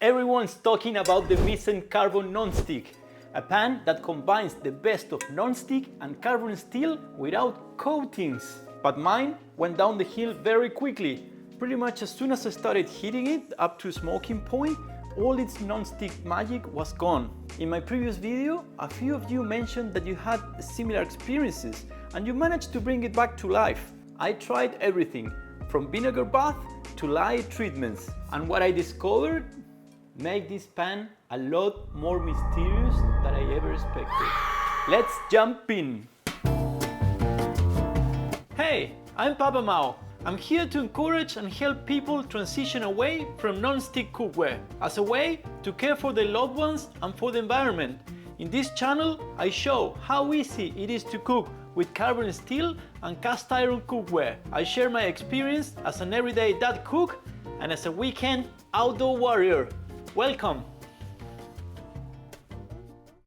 Everyone's talking about the Misen Carbon Nonstick, a pan that combines the best of nonstick and carbon steel without coatings. But mine went down the hill very quickly. Pretty much as soon as I started heating it up to smoking point, all its non-stick magic was gone. In my previous video, a few of you mentioned that you had similar experiences and you managed to bring it back to life. I tried everything, from vinegar bath to lye treatments, and what I discovered made this pan a lot more mysterious than I ever expected. Let's jump in! Hey, I'm Papa Mao. I'm here to encourage and help people transition away from non-stick cookware as a way to care for their loved ones and for the environment. In this channel, I show how easy it is to cook with carbon steel and cast iron cookware. I share my experience as an everyday dad cook and as a weekend outdoor warrior. Welcome!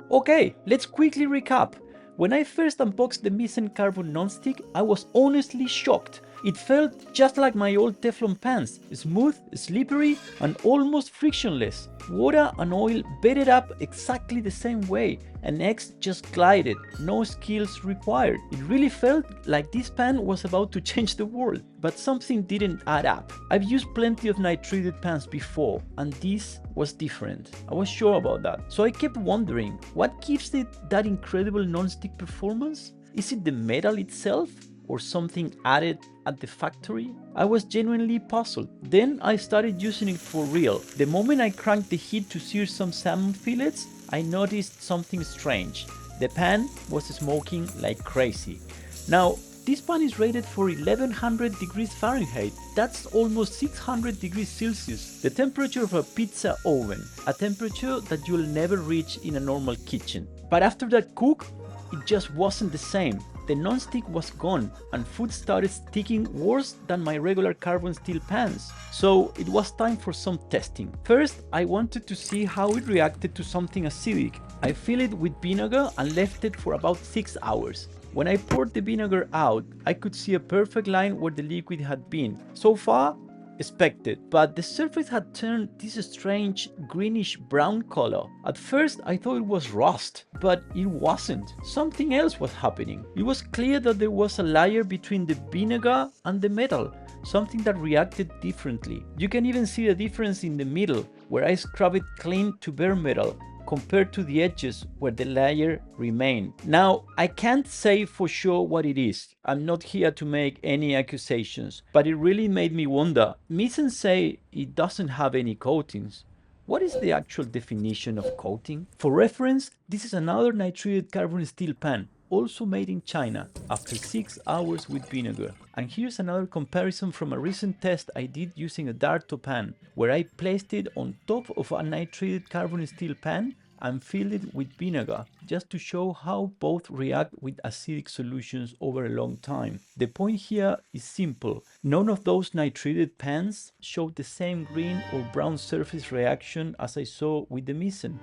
Okay, let's quickly recap. When I first unboxed the Misen Carbon Nonstick, I was honestly shocked. It felt just like my old Teflon pans, smooth, slippery, and almost frictionless. Water and oil bedded up exactly the same way, and eggs just glided, no skills required. It really felt like this pan was about to change the world, but something didn't add up. I've used plenty of nitrided pans before, and this was different. I was sure about that. So I kept wondering, what gives it that incredible non-stick performance? Is it the metal itself? Or something added at the factory? I was genuinely puzzled. Then I started using it for real. The moment I cranked the heat to sear some salmon fillets, I noticed something strange. The pan was smoking like crazy. Now, this pan is rated for 1100 degrees Fahrenheit. That's almost 600 degrees Celsius, the temperature of a pizza oven, a temperature that you'll never reach in a normal kitchen. But after that cook, it just wasn't the same. The non-stick was gone and food started sticking worse than my regular carbon steel pans. So it was time for some testing. First, I wanted to see how it reacted to something acidic. I filled it with vinegar and left it for about 6 hours. When I poured the vinegar out, I could see a perfect line where the liquid had been. So far, expected, but the surface had turned this strange greenish brown color. At first I thought it was rust, but it wasn't. Something else was happening. It was clear that there was a layer between the vinegar and the metal, something that reacted differently. You can even see the difference in the middle, where I scrubbed it clean to bare metal, compared to the edges where the layer remained. Now, I can't say for sure what it is. I'm not here to make any accusations, but it really made me wonder. Misen say it doesn't have any coatings. What is the actual definition of coating? For reference, this is another nitrided carbon steel pan, also made in China, after 6 hours with vinegar. And here's another comparison from a recent test I did using a Darto pan, where I placed it on top of a nitrided carbon steel pan and filled it with vinegar, just to show how both react with acidic solutions over a long time. The point here is simple. None of those nitrided pans showed the same green or brown surface reaction as I saw with the Misen.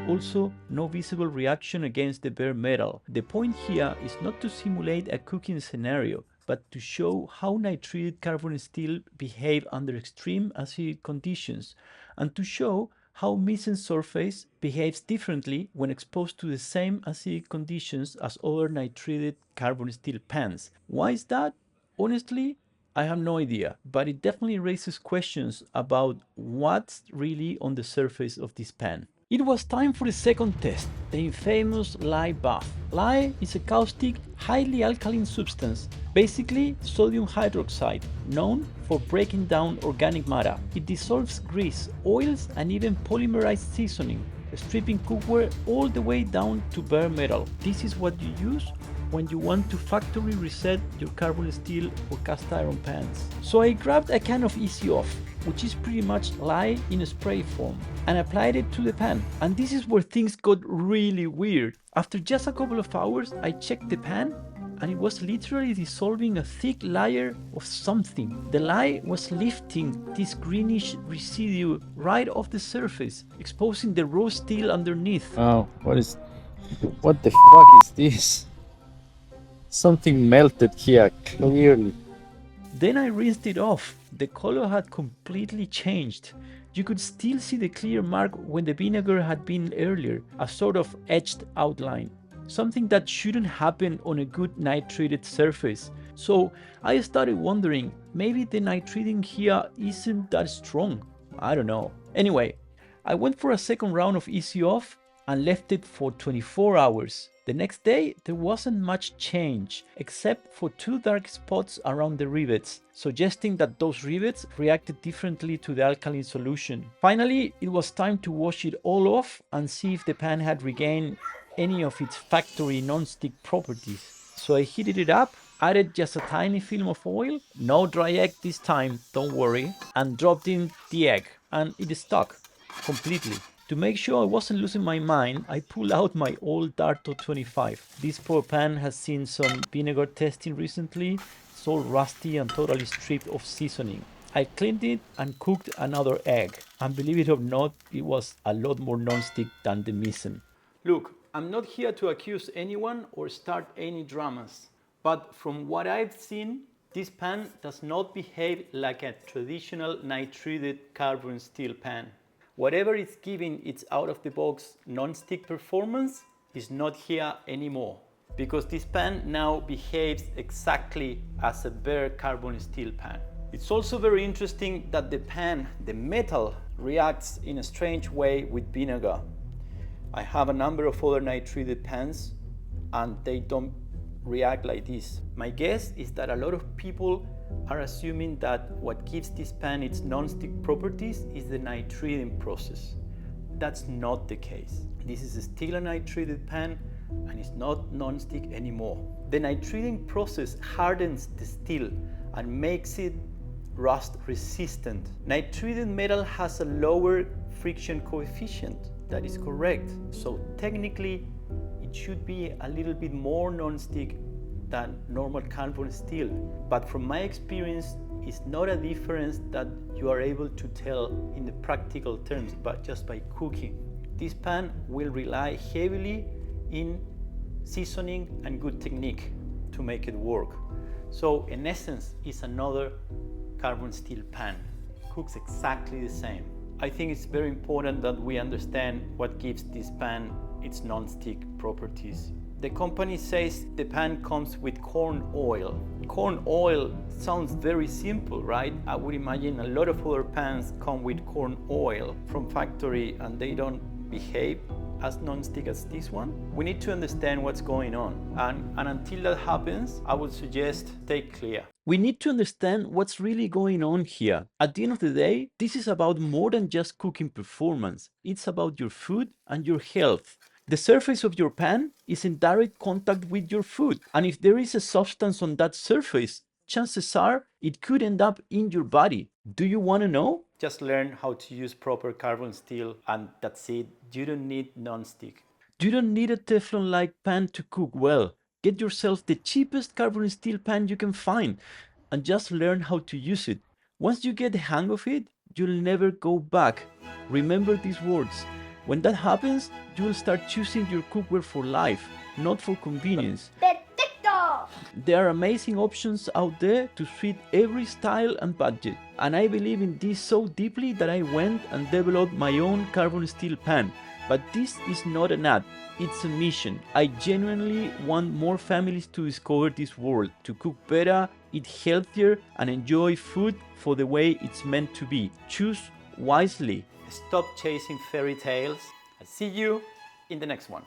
Also, no visible reaction against the bare metal. The point here is not to simulate a cooking scenario, but to show how nitrided carbon steel behave under extreme acidic conditions, and to show how Misen's surface behaves differently when exposed to the same acidic conditions as other nitrided carbon steel pans. Why is that? Honestly, I have no idea, but it definitely raises questions about what's really on the surface of this pan. It was time for the second test, the infamous lye bath. Lye is a caustic, highly alkaline substance, basically sodium hydroxide, known for breaking down organic matter. It dissolves grease, oils, and even polymerized seasoning, stripping cookware all the way down to bare metal. This is what you use when you want to factory reset your carbon steel or cast iron pans. So I grabbed a can of Easy Off, which is pretty much lye in a spray form, and applied it to the pan. And this is where things got really weird. After just a couple of hours, I checked the pan and it was literally dissolving a thick layer of something. The lye was lifting this greenish residue right off the surface, exposing the raw steel underneath. Oh, what the fuck is this? Something melted here, clearly. Then I rinsed it off. The color had completely changed. you could still see the clear mark when the vinegar had been earlier, a sort of etched outline. Something that shouldn't happen on a good nitrided surface. So I started wondering, maybe the nitriding here isn't that strong. I don't know. Anyway, I went for a second round of easy off and left it for 24 hours. The next day, there wasn't much change, except for 2 dark spots around the rivets, suggesting that those rivets reacted differently to the alkaline solution. Finally, it was time to wash it all off and see if the pan had regained any of its factory non-stick properties. So I heated it up, added just a tiny film of oil, no dry egg this time, don't worry, and dropped in the egg, and it stuck completely. To make sure I wasn't losing my mind, I pulled out my old Darto 25. This poor pan has seen some vinegar testing recently. It's all rusty and totally stripped of seasoning. I cleaned it and cooked another egg. And believe it or not, it was a lot more non-stick than the Misen. Look, I'm not here to accuse anyone or start any dramas. But from what I've seen, this pan does not behave like a traditional nitrided carbon steel pan. Whatever is giving its out-of-the-box non-stick performance is not here anymore, because this pan now behaves exactly as a bare carbon steel pan. It's also very interesting that the pan, the metal, reacts in a strange way with vinegar. I have a number of other nitrided pans and they don't react like this. My guess is that a lot of people are assuming that what gives this pan its non-stick properties is the nitriding process. That's not the case. This is still a nitrided pan and it's not non-stick anymore. The nitriding process hardens the steel and makes it rust resistant. Nitrided metal has a lower friction coefficient. That is correct. So technically it should be a little bit more non-stick than normal carbon steel, but from my experience, it's not a difference that you are able to tell in the practical terms, but just by cooking. This pan will rely heavily in seasoning and good technique to make it work. So in essence, it's another carbon steel pan. Cooks exactly the same. I think it's very important that we understand what gives this pan its non-stick properties. The company says the pan comes with corn oil. Corn oil sounds very simple, right? I would imagine a lot of other pans come with corn oil from factory and they don't behave as non-stick as this one. We need to understand what's going on. And until that happens, I would suggest stay clear. We need to understand what's really going on here. At the end of the day, this is about more than just cooking performance. It's about your food and your health. The surface of your pan is in direct contact with your food. And if there is a substance on that surface, chances are it could end up in your body. Do you want to know? Just learn how to use proper carbon steel and that's it. You don't need non-stick. You don't need a Teflon-like pan to cook well. Get yourself the cheapest carbon steel pan you can find and just learn how to use it. Once you get the hang of it, you'll never go back. Remember these words. When that happens, you will start choosing your cookware for life, not for convenience. There are amazing options out there to suit every style and budget. And I believe in this so deeply that I went and developed my own carbon steel pan. But this is not an ad, it's a mission. I genuinely want more families to discover this world, to cook better, eat healthier, and enjoy food for the way it's meant to be. Choose wisely. Stop chasing fairy tales. I'll see you in the next one.